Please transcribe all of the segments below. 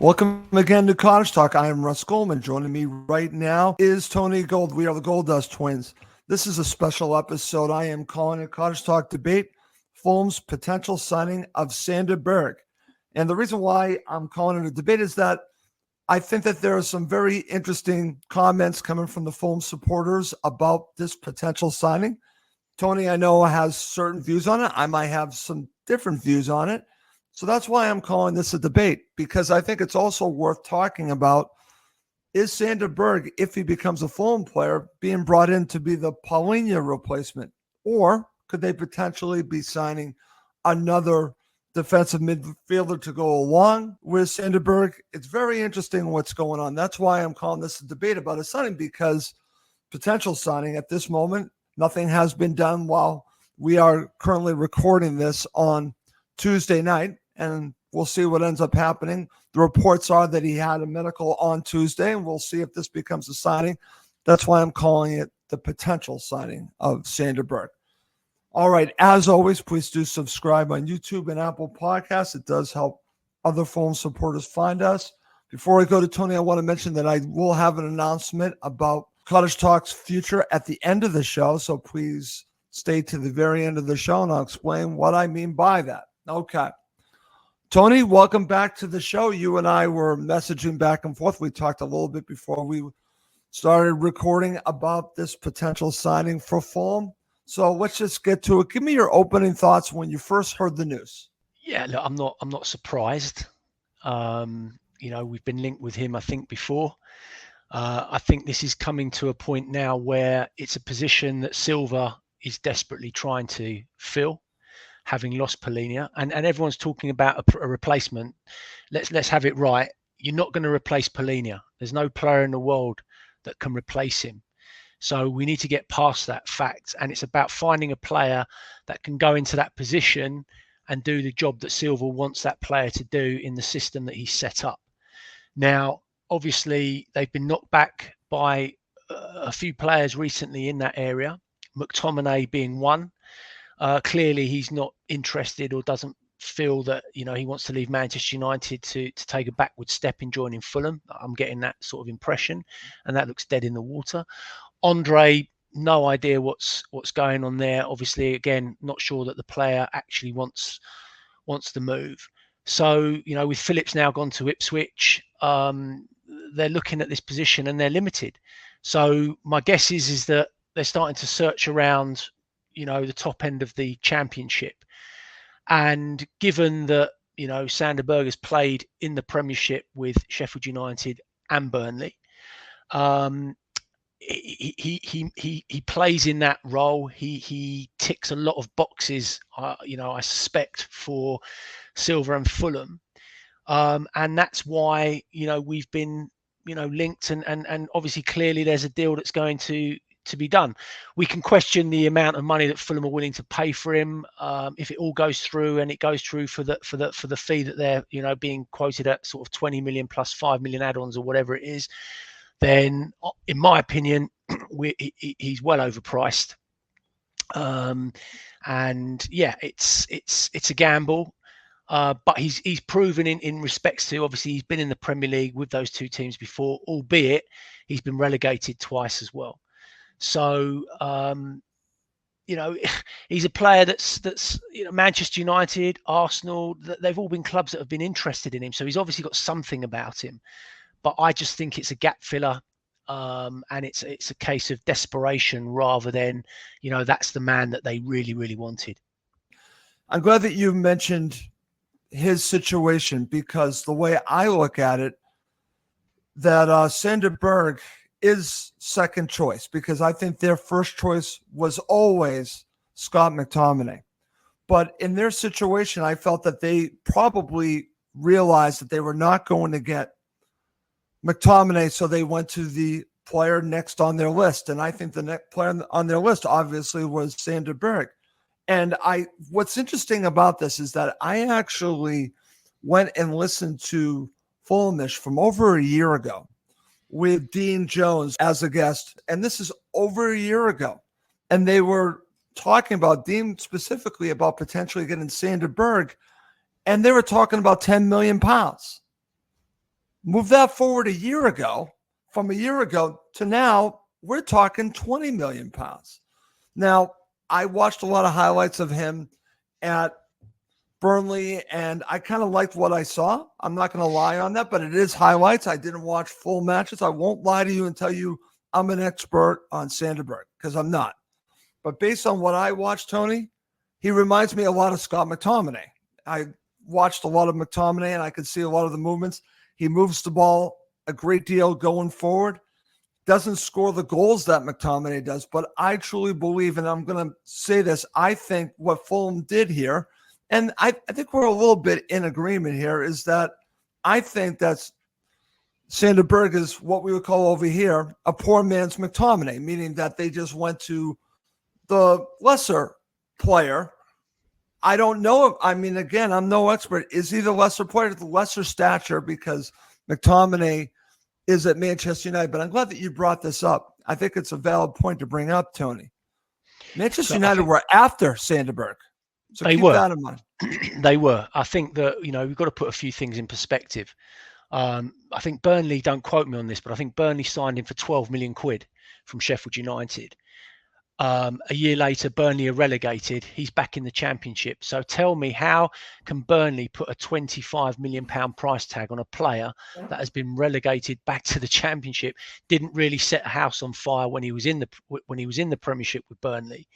Welcome again to Cottage Talk. I am Russ Goldman. Joining me right now is Tony Gold. We are the Gold Dust Twins. This is a special episode. I am calling a Cottage Talk debate, Fulham's potential signing of Sander Berge. And the reason why I'm calling it a debate is that I think that there are some very interesting comments coming from the Fulham supporters about this potential signing. Tony, I know, has certain views on it. I might have some different views on it. So that's why I'm calling this a debate, because I think it's also worth talking about, is Sander Berge, if he becomes a Fulham player, being brought in to be the Palhinha replacement? Or could they potentially be signing another defensive midfielder to go along with Sander Berge? It's very interesting what's going on. That's why I'm calling this a debate about a signing, because potential signing at this moment, nothing has been done while we are currently recording this on Tuesday night, and we'll see what ends up happening. The reports are that he had a medical on Tuesday, and we'll see if this becomes a signing. That's why I'm calling it the potential signing of Sander Berge. All right, as always, please do subscribe on YouTube and Apple Podcasts. It does help other Fulham supporters find us. Before I go to Tony, I want to mention that I will have an announcement about Cottage Talk's future at the end of the show, so please stay to the very end of the show, and I'll explain what I mean by that. Okay. Tony, welcome back to the show. You and I were messaging back and forth. We talked a little bit before we started recording about this potential signing for Fulham. So let's just get to it. Give me your opening thoughts when you first heard the news. Yeah, look, I'm not surprised. We've been linked with him, I think, before. I think this is coming to a point now where it's a position that Silva is desperately trying to fill, having lost Palhinha, and everyone's talking about a replacement. Let's have it right. You're not going to replace Palhinha. There's no player in the world that can replace him. So we need to get past that fact, and it's about finding a player that can go into that position and do the job that Silva wants that player to do in the system that he's set up. Now, obviously, they've been knocked back by a few players recently in that area, McTominay being one. Clearly, he's not interested or doesn't feel that he wants to leave Manchester United to take a backward step in joining Fulham. I'm getting that sort of impression, and that looks dead in the water. Andre, no idea what's going on there. Obviously, again, not sure that the player actually wants the move. So, with Phillips now gone to Ipswich, they're looking at this position and they're limited. So my guess is that they're starting to search around, the top end of the Championship. And given that, Sander Berge has played in the Premiership with Sheffield United and Burnley, he plays in that role. He ticks a lot of boxes, I suspect, for Silva and Fulham. And that's why, we've been, linked and obviously clearly there's a deal that's going to be done. We can question the amount of money that Fulham are willing to pay for him. If it all goes through and it goes through for the fee that they're, being quoted at, sort of 20 million plus 5 million add-ons or whatever it is, then in my opinion, he's well overpriced. And yeah, it's a gamble. But he's proven in respects to, obviously he's been in the Premier League with those two teams before, albeit he's been relegated twice as well. So he's a player that's Manchester United, Arsenal, they've all been clubs that have been interested in him. So he's obviously got something about him. But I just think it's a gap filler, and it's a case of desperation rather than that's the man that they really, really wanted. I'm glad that you mentioned his situation, because the way I look at it, that Sander Berge is second choice, because I think their first choice was always Scott McTominay. But in their situation, I felt that they probably realized that they were not going to get McTominay, so they went to the player next on their list. And I think the next player on their list obviously was Sander Berge. And what's interesting about this is that I actually went and listened to Fulhamish from over a year ago with Dean Jones as a guest. And this is over a year ago. And they were talking about, Dean specifically, about potentially getting Sander Berge. And they were talking about £10 million. Move that forward a year ago, from a year ago to now, we're talking 20 million pounds. Now, I watched a lot of highlights of him at Burnley, and I kind of liked what I saw. I'm not going to lie on that, but it is highlights. I didn't watch full matches. I won't lie to you and tell you I'm an expert on Sander Berge, because I'm not. But based on what I watched, Tony, he reminds me a lot of Scott McTominay. I watched a lot of McTominay, and I could see a lot of the movements. He moves the ball a great deal going forward. Doesn't score the goals that McTominay does, but I truly believe, and I'm going to say this, I think what Fulham did here, and I think we're a little bit in agreement here, is that I think that's Sander Berge is what we would call over here a poor man's McTominay, meaning that they just went to the lesser player. I don't know. I mean, again, I'm no expert. Is he the lesser player, the lesser stature, because McTominay is at Manchester United? But I'm glad that you brought this up. I think it's a valid point to bring up, Tony. Manchester United were after Sander Berge. So they keep were. that in mind. They were. I think that, we've got to put a few things in perspective. I think Burnley, don't quote me on this, but I think Burnley signed him for 12 million quid from Sheffield United. A year later, Burnley are relegated. He's back in the Championship. So tell me, how can Burnley put a £25 million price tag on a player that has been relegated back to the Championship? Didn't really set a house on fire when he was in the Premiership with Burnley.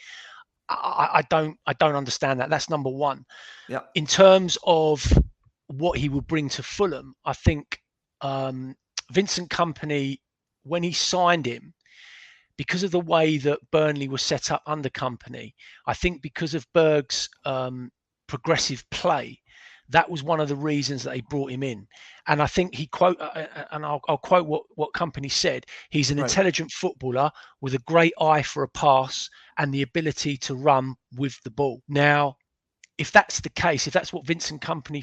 I don't understand that. That's number one. Yeah. In terms of what he will bring to Fulham, I think Vincent Kompany, when he signed him, because of the way that Burnley was set up under Kompany, I think because of Berg's progressive play, that was one of the reasons that they brought him in. And I think I'll quote what Kompany said. He's an intelligent footballer with a great eye for a pass and the ability to run with the ball. Now, if that's the case, if that's what Vincent Kompany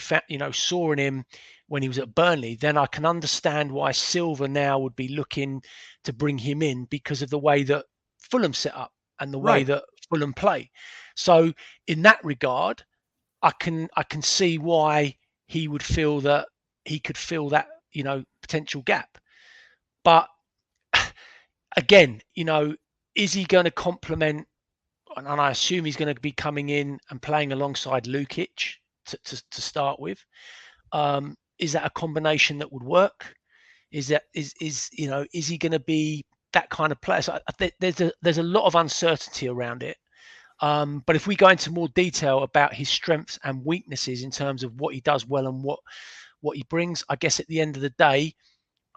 saw in him when he was at Burnley, then I can understand why Silva now would be looking to bring him in, because of the way that Fulham set up and the way that Fulham play. So in that regard, I can see why he would feel that he could fill that, potential gap. But again, is he going to complement? And I assume he's going to be coming in and playing alongside Lukic to start with. Is that a combination that would work? Is he going to be that kind of player? So there's a lot of uncertainty around it. But if we go into more detail about his strengths and weaknesses in terms of what he does well and what he brings, I guess at the end of the day,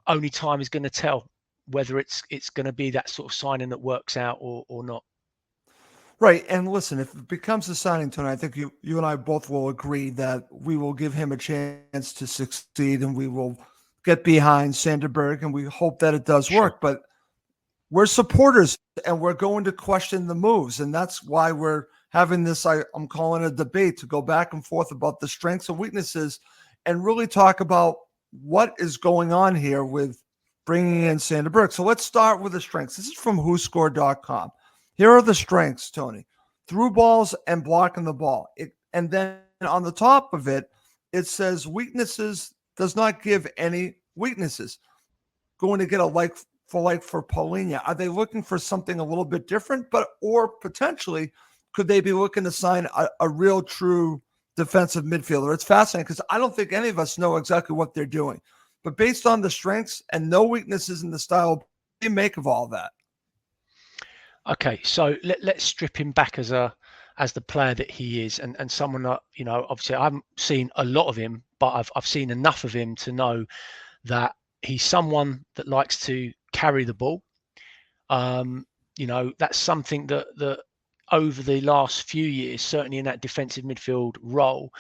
only time is going to tell whether it's going to be that sort of signing that works out or not. Right. And listen, if it becomes a signing, Tony, I think you and I both will agree that we will give him a chance to succeed, and we will get behind Sander Berge, and we hope that it does work. But we're supporters, and we're going to question the moves. And that's why we're having this, I'm calling a debate, to go back and forth about the strengths and weaknesses and really talk about what is going on here with bringing in Sander Berge. So let's start with the strengths. This is from WhoScored.com. Here are the strengths, Tony: through balls and blocking the ball. And then on the top of it, it says weaknesses, does not give any weaknesses. Going to get a like for Paulinho. Are they looking for something a little bit different? Or potentially, could they be looking to sign a real true defensive midfielder? It's fascinating because I don't think any of us know exactly what they're doing. But based on the strengths and no weaknesses in the style, what do you make of all that? Okay, so let's strip him back as the player that he is, and someone that, obviously I haven't seen a lot of him, but I've seen enough of him to know that he's someone that likes to carry the ball. That's something that over the last few years, certainly in that defensive midfield role,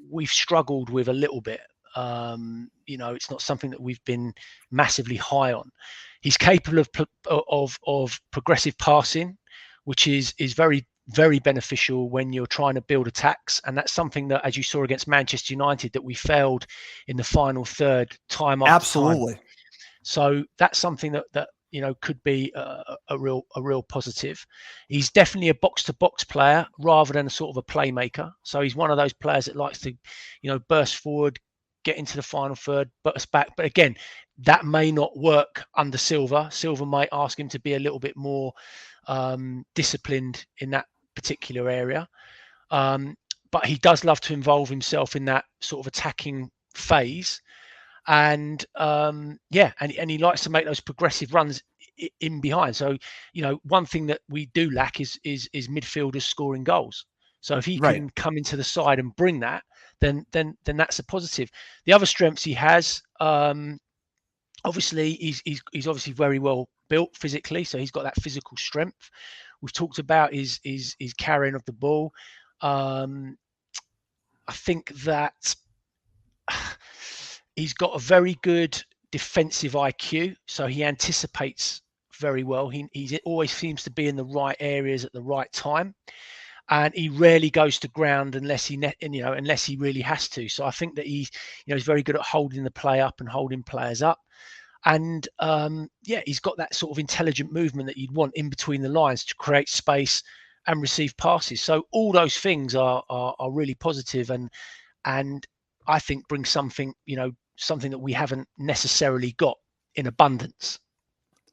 we've struggled with a little bit. It's not something that we've been massively high on. He's capable of progressive passing, which is very, very beneficial when you're trying to build attacks. And that's something that, as you saw against Manchester United, that we failed in the final third time after Absolutely. time. So that's something that could be a real positive. He's definitely a box-to-box player rather than a sort of a playmaker. So he's one of those players that likes to, burst forward, get into the final third, put us back. But again, that may not work under Silva. Silva might ask him to be a little bit more disciplined in that particular area. But he does love to involve himself in that sort of attacking phase. And and he likes to make those progressive runs in behind. So, one thing that we do lack is midfielders scoring goals. So if he can come into the side and bring that, then that's a positive. The other strengths he has, obviously, he's obviously very well built physically, so he's got that physical strength. We've talked about his carrying of the ball. I think that he's got a very good defensive IQ, so he anticipates very well. He always seems to be in the right areas at the right time, and he rarely goes to ground unless he really has to. So I think that he's very good at holding the play up and holding players up. And he's got that sort of intelligent movement that you'd want in between the lines to create space and receive passes. So all those things are really positive, and I think bring something that we haven't necessarily got in abundance.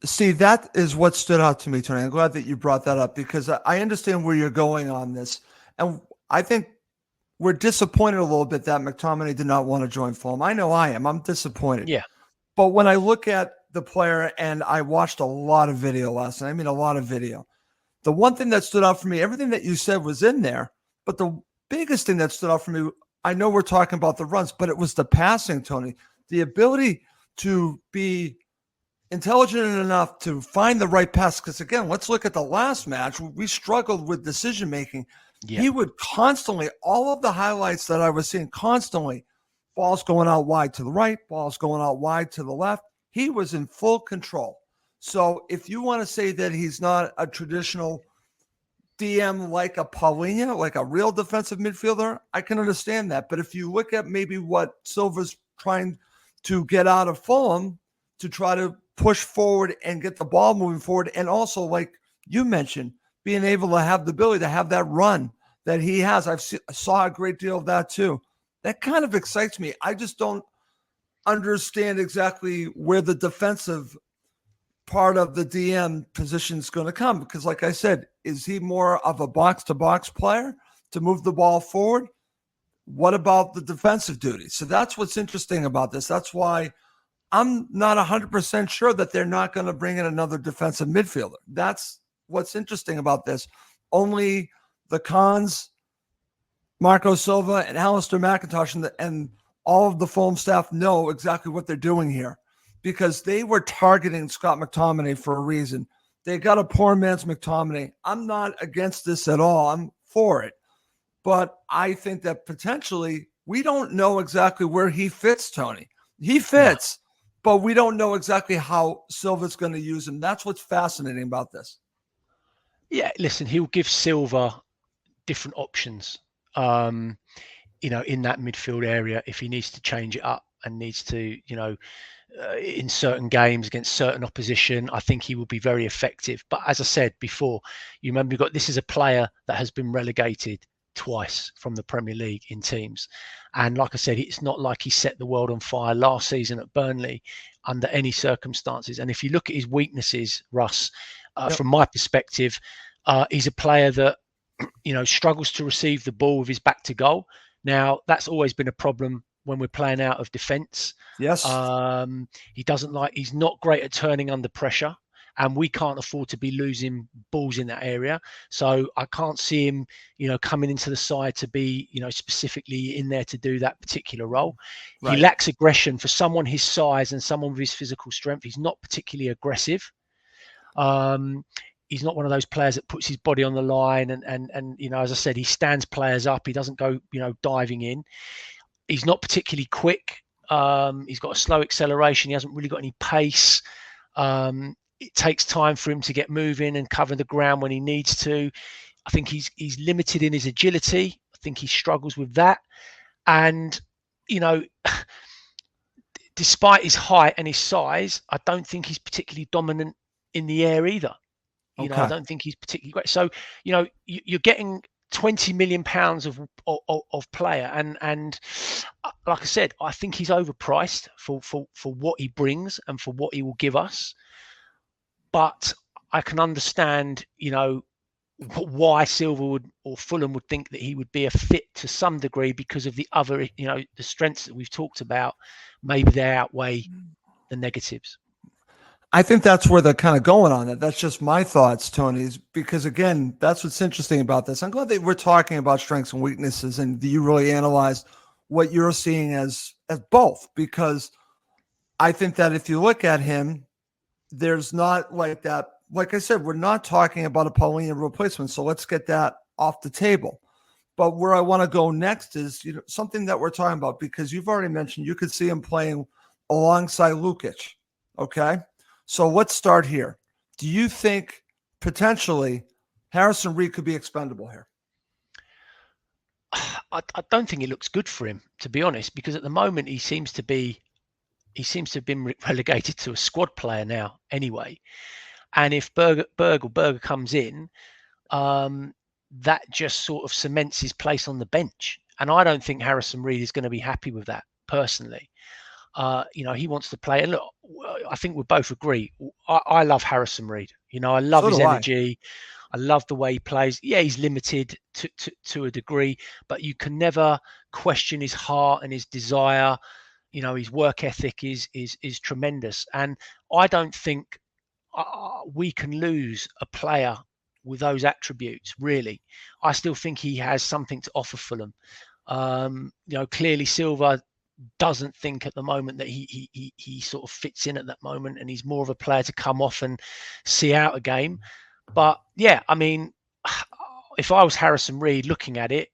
See, that is what stood out to me, Tony. I'm glad that you brought that up, because I understand where you're going on this. And I think we're disappointed a little bit that McTominay did not want to join Fulham. I know I am. I'm disappointed. Yeah. But when I look at the player, and I watched a lot of video last night, a lot of video, the one thing that stood out for me, everything that you said was in there, but the biggest thing that stood out for me, I know we're talking about the runs, but it was the passing, Tony. The ability to be intelligent enough to find the right pass. Because again, let's look at the last match. We struggled with decision making. Yeah. He would constantly, all of the highlights that I was seeing constantly, balls going out wide to the right, balls going out wide to the left. He was in full control. So if you want to say that he's not a traditional DM like a Paulinho, like a real defensive midfielder, I can understand that. But if you look at maybe what Silva's trying to get out of Fulham, to try to push forward and get the ball moving forward, and also, like you mentioned, being able to have the ability to have that run that he has. I saw a great deal of that too. That kind of excites me. I just don't understand exactly where the defensive part of the DM position is going to come, because like I said, is he more of a box-to-box player to move the ball forward? What about the defensive duty? So that's what's interesting about this. That's why I'm not 100% sure that they're not going to bring in another defensive midfielder. That's what's interesting about this. Only the Cons, Marco Silva, and Alistair McIntosh and all of the Fulham staff know exactly what they're doing here, because they were targeting Scott McTominay for a reason. They got a poor man's McTominay. I'm not against this at all. I'm for it. But I think that potentially we don't know exactly where he fits, Tony. He fits, but we don't know exactly how Silva's going to use him. That's what's fascinating about this. Yeah, listen, he'll give Silva different options, in that midfield area if he needs to change it up and needs to, in certain games against certain opposition. I think he will be very effective. But as I said before, you remember this is a player that has been relegated twice from the Premier League in teams. And like I said, it's not like he set the world on fire last season at Burnley under any circumstances. And if you look at his weaknesses, Russ, from my perspective, he's a player that, struggles to receive the ball with his back to goal. Now, that's always been a problem when we're playing out of defence. Yes. He's not great at turning under pressure, and we can't afford to be losing balls in that area. So I can't see him, coming into the side to be, specifically in there to do that particular role. Right. He lacks aggression for someone his size and someone with his physical strength. He's not particularly aggressive. He's not one of those players that puts his body on the line and as I said, he stands players up. He doesn't go, diving in. He's not particularly quick. He's got a slow acceleration. He hasn't really got any pace. It takes time for him to get moving and cover the ground when he needs to. I think he's limited in his agility. I think he struggles with that. And, despite his height and his size, I don't think he's particularly dominant in the air either. I don't think he's particularly great. So, you're getting £20 million of player, and like I said, I think he's overpriced for what he brings and for what he will give us. But I can understand, why Silva would or Fulham would think that he would be a fit to some degree because of the other, the strengths that we've talked about. Maybe they outweigh the negatives. I think that's where they're kind of going on it. That's just my thoughts, Tony, because again, that's what's interesting about this. I'm glad that we're talking about strengths and weaknesses and you really analyze what you're seeing as both, because I think that if you look at him, there's not like that. Like I said, we're not talking about a Paulinho replacement. So let's get that off the table. But where I want to go next is, something that we're talking about, because you've already mentioned you could see him playing alongside Lukic. Okay. So let's start here. Do you think potentially Harrison Reed could be expendable here? I don't think it looks good for him, to be honest, because at the moment he seems to have been relegated to a squad player now anyway. And if Berge comes in, that just sort of cements his place on the bench. And I don't think Harrison Reed is going to be happy with that personally. He wants to play. And look, I think we both agree. I love Harrison Reed. I love his energy. I love the way he plays. Yeah, he's limited to a degree, but you can never question his heart and his desire. His work ethic is tremendous. And I don't think we can lose a player with those attributes, really. I still think he has something to offer Fulham. Clearly Silva doesn't think at the moment that he sort of fits in at that moment, and he's more of a player to come off and see out a game. But yeah, I mean, if I was Harrison Reed looking at it,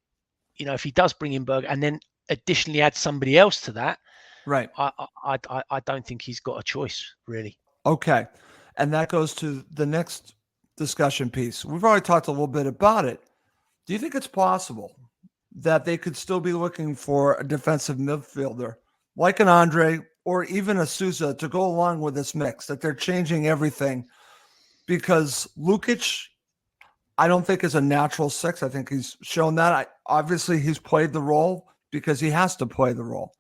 if he does bring in Berge and then additionally add somebody else to that, right? I don't think he's got a choice, really. Okay, and that goes to the next discussion piece. We've already talked a little bit about it. Do you think it's possible that they could still be looking for a defensive midfielder like an Andre or even a Sousa to go along with this mix, that they're changing everything? Because Lukic, I don't think is a natural six. I think he's shown that. Obviously, he's played the role because he has to play the role.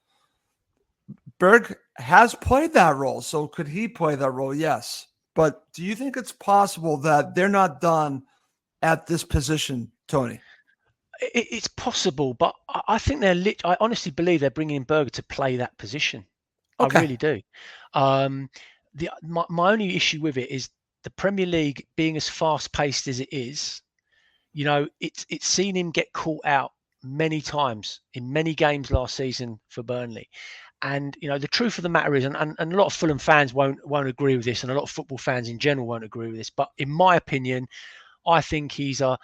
Berge has played that role, so could he play that role? Yes. But do you think it's possible that they're not done at this position, Tony? It's possible, but I think I honestly believe they're bringing in Berge to play that position. Okay. I really do. My only issue with it is the Premier League being as fast-paced as it is. It's seen him get caught out many times in many games last season for Burnley. And, the truth of the matter is, and a lot of Fulham fans won't agree with this, and a lot of football fans in general won't agree with this, but in my opinion, I think he's a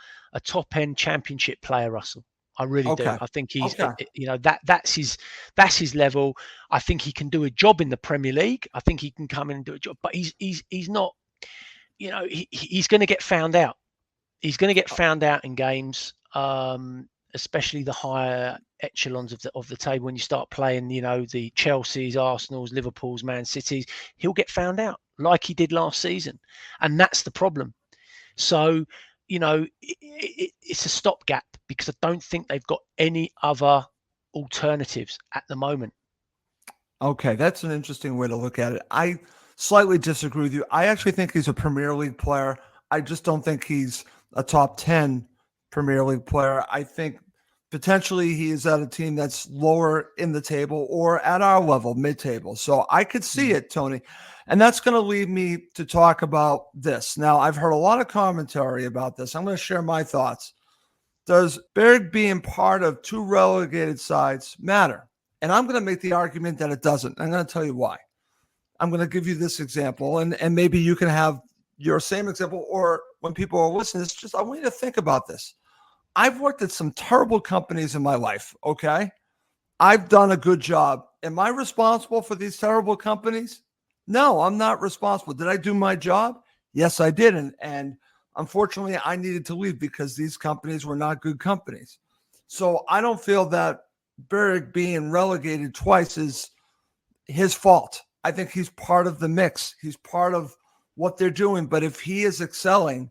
top-end championship player, Russell. I really do. I think he's, that's his level. I think he can do a job in the Premier League. I think he can come in and do a job, but he's not, he's going to get found out. He's going to get found out in games, especially the higher echelons of the table. When you start playing, the Chelseas, Arsenals, Liverpools, Man Cities, he'll get found out like he did last season, and that's the problem. So, it's a stopgap because I don't think they've got any other alternatives at the moment. Okay, that's an interesting way to look at it. I slightly disagree with you. I actually think he's a Premier League player. I just don't think he's a top 10 Premier League player. I think potentially he is at a team that's lower in the table or at our level, mid-table. So I could see it, Tony. And that's going to lead me to talk about this. Now, I've heard a lot of commentary about this. I'm going to share my thoughts. Does Berge being part of two relegated sides matter? And I'm going to make the argument that it doesn't. I'm going to tell you why. I'm going to give you this example, and maybe you can have your same example, or when people are listening, it's just, I want you to think about this. I've worked at some terrible companies in my life, okay? I've done a good job. Am I responsible for these terrible companies? No, I'm not responsible. Did I do my job? Yes, I did. And unfortunately, I needed to leave because these companies were not good companies. So I don't feel that Berge being relegated twice is his fault. I think he's part of the mix. He's part of what they're doing. But if he is excelling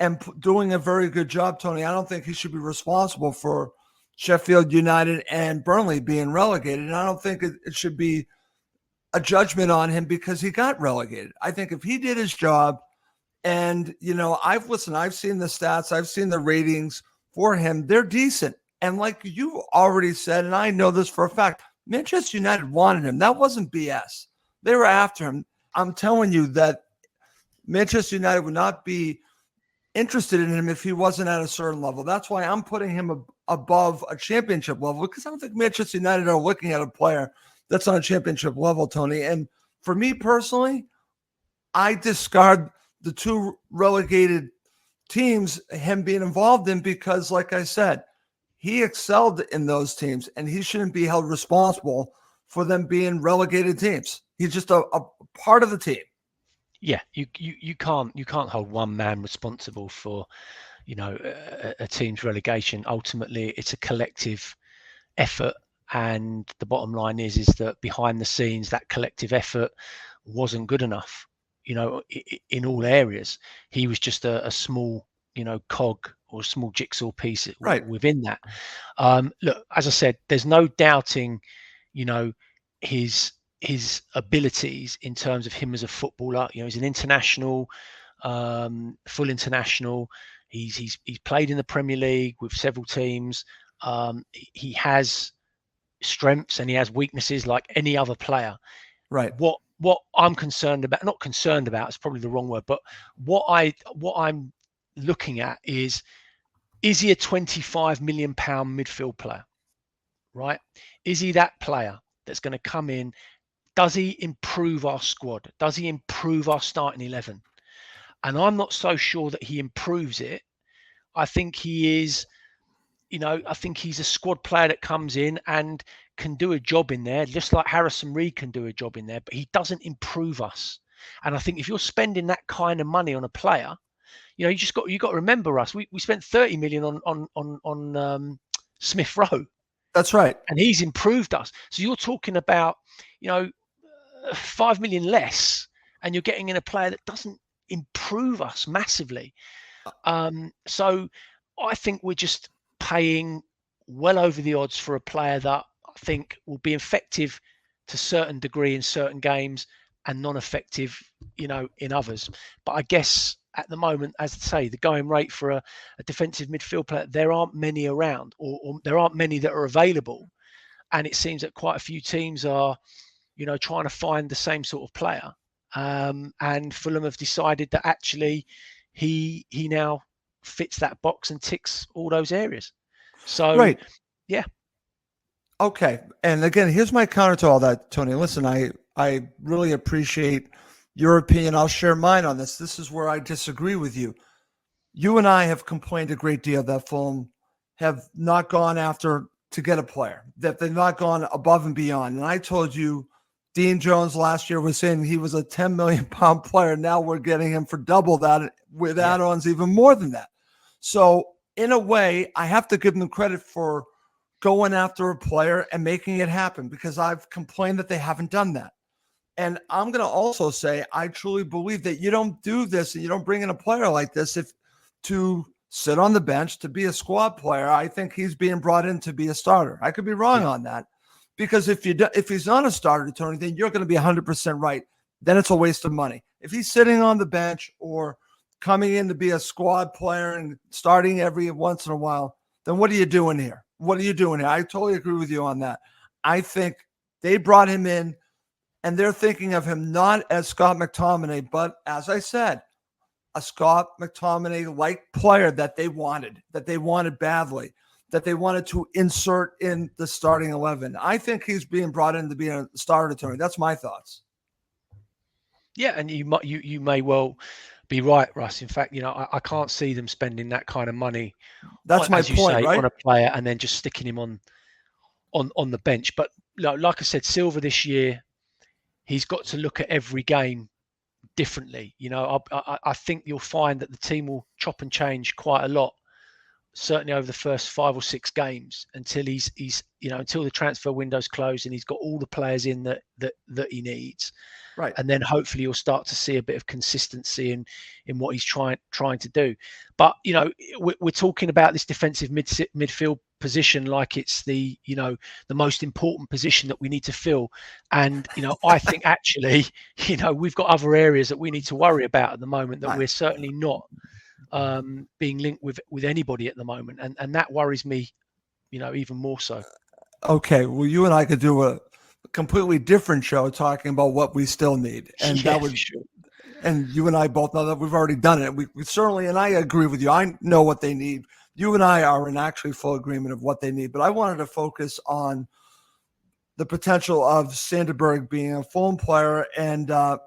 and doing a very good job, Tony. I don't think he should be responsible for Sheffield United and Burnley being relegated. And I don't think it should be a judgment on him because he got relegated. I think if he did his job, and I've seen the stats, I've seen the ratings for him, they're decent. And like you already said, and I know this for a fact, Manchester United wanted him. That wasn't BS. They were after him. I'm telling you that Manchester United would not be interested in him if he wasn't at a certain level. That's why I'm putting him above a championship level, because I don't think Manchester United are looking at a player that's on a championship level, Tony. And for me personally, I discard the two relegated teams, him being involved in, because like I said, he excelled in those teams and he shouldn't be held responsible for them being relegated teams. He's just a part of the team. Yeah, you can't hold one man responsible for a team's relegation. Ultimately, it's a collective effort, and the bottom line is that behind the scenes, that collective effort wasn't good enough. In all areas, he was just a small cog or a small jigsaw piece within that. Look, as I said, there's no doubting his abilities in terms of him as a footballer. He's an international, full international. He's played in the Premier League with several teams. He has strengths and he has weaknesses like any other player. Right. What I'm concerned about, not concerned about, it's probably the wrong word, but what I'm looking at is he a 25 million pound midfield player? Right? Is he that player that's going to come in? Does he improve our squad? Does he improve our starting 11? And I'm not so sure that he improves it. I think he is, I think he's a squad player that comes in and can do a job in there, just like Harrison Reed can do a job in there, but he doesn't improve us. And I think if you're spending that kind of money on a player, you got to remember us. We spent 30 million on Smith Rowe. That's right. And he's improved us. So you're talking about, 5 million less, and you're getting in a player that doesn't improve us massively. So I think we're just paying well over the odds for a player that I think will be effective to a certain degree in certain games and non-effective, in others. But I guess at the moment, as I say, the going rate for a defensive midfield player, there aren't many around, or there aren't many that are available. And it seems that quite a few teams are, trying to find the same sort of player. And Fulham have decided that actually he now fits that box and ticks all those areas. So, right. Yeah. Okay. And again, here's my counter to all that, Tony. Listen, I really appreciate your opinion. I'll share mine on this. This is where I disagree with you. You and I have complained a great deal that Fulham have not gone after to get a player, that they've not gone above and beyond. And I told you Dean Jones last year was saying he was a 10 million pound player. Now we're getting him for double that with add-ons, even more than that. So in a way, I have to give them credit for going after a player and making it happen, because I've complained that they haven't done that. And I'm going to also say, I truly believe that you don't do this and you don't bring in a player like this to sit on the bench, to be a squad player. I think he's being brought in to be a starter. I could be wrong on that, because if he's not a starter, Tony, then you're going to be 100% right. Then it's a waste of money. If he's sitting on the bench or coming in to be a squad player and starting every once in a while, then what are you doing here? What are you doing here? I totally agree with you on that. I think they brought him in and they're thinking of him not as Scott McTominay, but as I said, a Scott McTominay-like player that they wanted badly, that they wanted to insert in the starting 11. I think he's being brought in to be a starter, Tony. That's my thoughts. Yeah, and you may well be right, Russ. In fact, I can't see them spending that kind of money. That's my point, right? On a player and then just sticking him on the bench. But like I said, Silva this year, he's got to look at every game differently. I think you'll find that the team will chop and change quite a lot certainly over the first 5 or 6 games, until he's until the transfer window's closed and he's got all the players in that he needs. Right. And then hopefully you'll start to see a bit of consistency in what he's trying to do. But we're talking about this defensive midfield position like it's the most important position that we need to fill. And I think actually we've got other areas that we need to worry about at the moment that we're certainly not being linked with anybody at the moment, and that worries me even more so. Okay, well, you and I could do a completely different show talking about what we still need, and Yeah, that would. sure. And you and I both know that we've already done it. We certainly, and I agree with you. I know what they need. You and I are in actually full agreement of what they need. But I wanted to focus on the potential of Sander Berge being a Fulham player, and I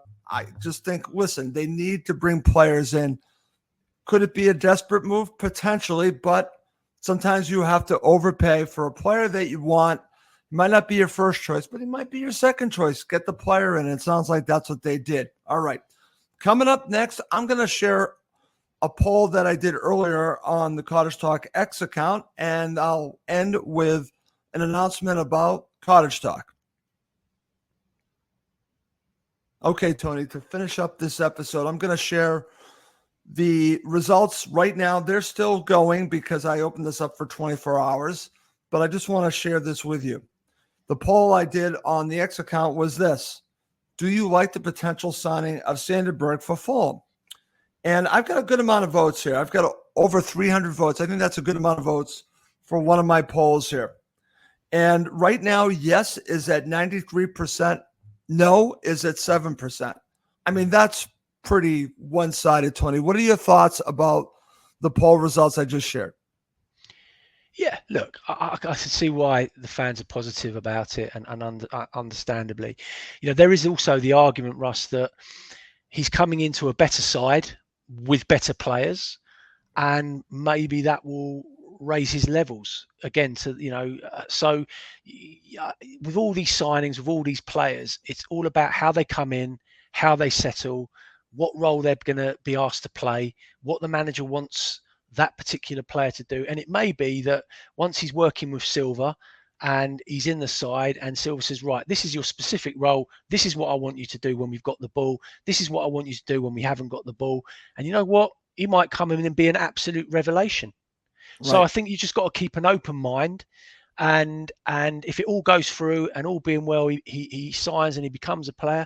just think, listen, they need to bring players in. Could it be a desperate move? Potentially, but sometimes you have to overpay for a player that you want. He might not be your first choice, but he might be your second choice. Get the player in. It sounds like that's what they did. All right. Coming up next, I'm going to share a poll that I did earlier on the Cottage Talk X account, and I'll end with an announcement about Cottage Talk. Okay, Tony, to finish up this episode, I'm going to share the results right now. They're still going because I opened this up for 24 hours, but I just want to share this with you. The poll I did on the X account was this: do you like the potential signing of Sander Berge for Fulham? And I've got a good amount of votes here. I've got over 300 votes. I think that's a good amount of votes for one of my polls here. And right now, yes is at 93%. No is at 7%. I mean, that's pretty one-sided, Tony. What are your thoughts about the poll results I just shared? Yeah, look, I can see why the fans are positive about it, and understandably. There is also the argument, Russ, that he's coming into a better side with better players, and maybe that will raise his levels again to, so with all these signings, with all these players, it's all about how they come in, how they settle, what role they're going to be asked to play, what the manager wants that particular player to do. And it may be that once he's working with Silva and he's in the side and Silva says, right, this is your specific role. This is what I want you to do when we've got the ball. This is what I want you to do when we haven't got the ball. And you know what? He might come in and be an absolute revelation. Right. So I think you just got to keep an open mind. And if it all goes through and all being well, he signs and he becomes a player,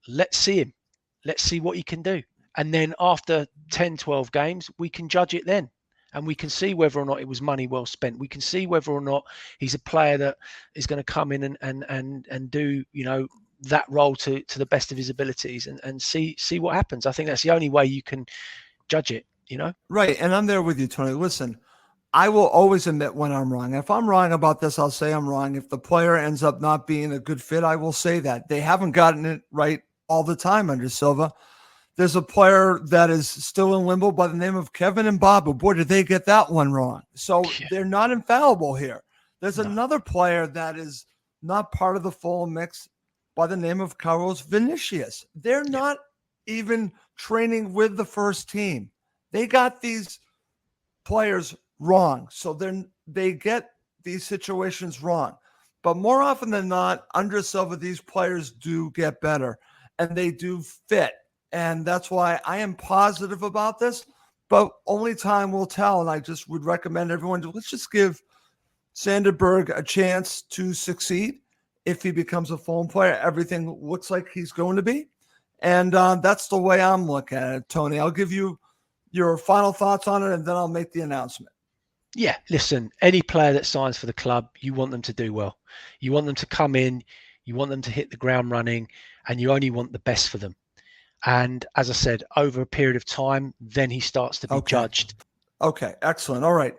let's see him. Let's see what he can do. And then after 10, 12 games, we can judge it then. And we can see whether or not it was money well spent. We can see whether or not he's a player that is going to come in and do, that role to the best of his abilities and see what happens. I think that's the only way you can judge it, Right. And I'm there with you, Tony. Listen, I will always admit when I'm wrong. If I'm wrong about this, I'll say I'm wrong. If the player ends up not being a good fit, I will say that. They haven't gotten it right all the time under Silva. There's a player that is still in limbo by the name of Kevin and Babu. Boy, did they get that one wrong. So they're not infallible here. There's another player that is not part of the Fulham mix by the name of Carlos Vinicius. They're not even training with the first team. They got these players wrong. So they get these situations wrong. But more often than not, under Silva, these players do get better and they do fit. And that's why I am positive about this, but only time will tell. And I just would recommend everyone to let's just give Sander Berge a chance to succeed. If he becomes a Fulham player, everything looks like he's going to be. And that's the way I'm looking at it, Tony. I'll give you your final thoughts on it, and then I'll make the announcement. Yeah, listen, any player that signs for the club, you want them to do well. You want them to come in, you want them to hit the ground running, and you only want the best for them. And as I said, over a period of time, then he starts to be judged. Okay, excellent. All right.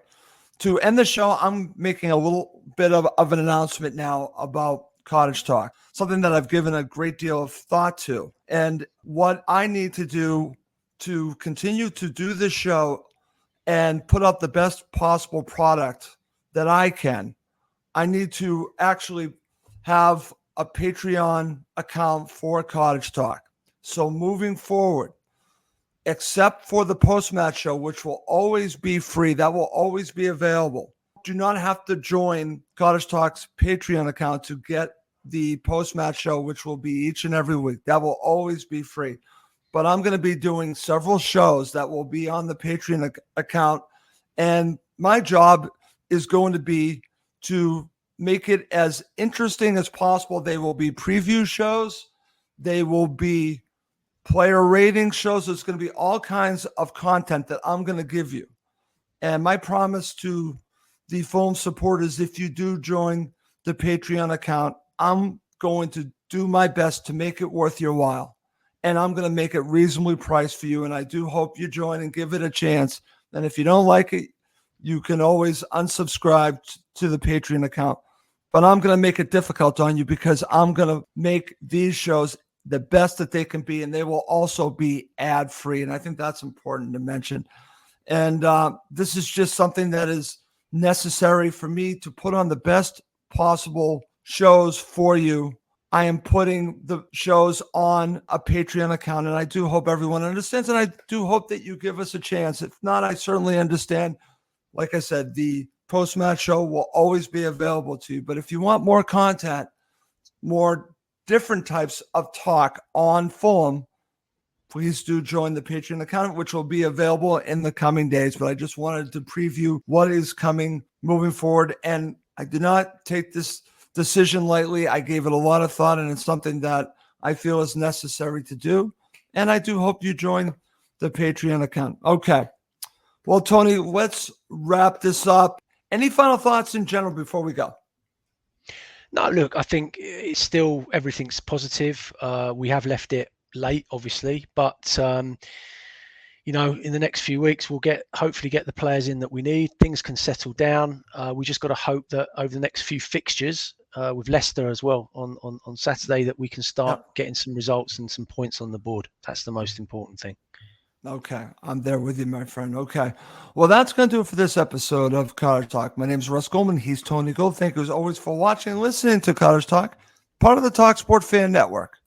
To end the show, I'm making a little bit of an announcement now about Cottage Talk, something that I've given a great deal of thought to. And what I need to do to continue to do this show and put up the best possible product that I can, I need to actually have a Patreon account for Cottage Talk. So moving forward, except for the post-match show, which will always be free. That will always be available. Do not have to join Cottage Talk's Patreon account to get the post-match show, which will be each and every week. That will always be free. But I'm going to be doing several shows that will be on the Patreon account. And my job is going to be to make it as interesting as possible. They will be preview shows. They will be player rating shows. There's going to be all kinds of content that I'm going to give you. And my promise to the Fulham supporters, if you do join the Patreon account, I'm going to do my best to make it worth your while. And I'm going to make it reasonably priced for you. And I do hope you join and give it a chance. And if you don't like it, you can always unsubscribe to the Patreon account. But I'm going to make it difficult on you because I'm going to make these shows the best that they can be. And they will also be ad-free. And I think that's important to mention. And this is just something that is necessary for me to put on the best possible shows for you. I am putting the shows on a Patreon account, and I do hope everyone understands, and I do hope that you give us a chance. If not, I certainly understand. Like I said, the post-match show will always be available to you, but if you want more content, more different types of talk on Fulham, please do join the Patreon account, which will be available in the coming days. But I just wanted to preview what is coming moving forward, and I did not take this decision lightly. I gave it a lot of thought, and it's something that I feel is necessary to do. And I do hope you join the Patreon account. Okay. Well, Tony, let's wrap this up. Any final thoughts in general before we go? No, look, I think it's still, everything's positive. We have left it late, obviously, but you know, in the next few weeks, we'll hopefully get the players in that we need. Things can settle down. We just got to hope that over the next few fixtures, with Leicester as well on Saturday, that we can start getting some results and some points on the board. That's the most important thing. Okay, I'm there with you, my friend. Okay, well, that's going to do it for this episode of Cottage Talk. My name is Russ Goldman. He's Tony Gold. Thank you as always for watching and listening to Cottage Talk, part of the talkSPORT Fan Network.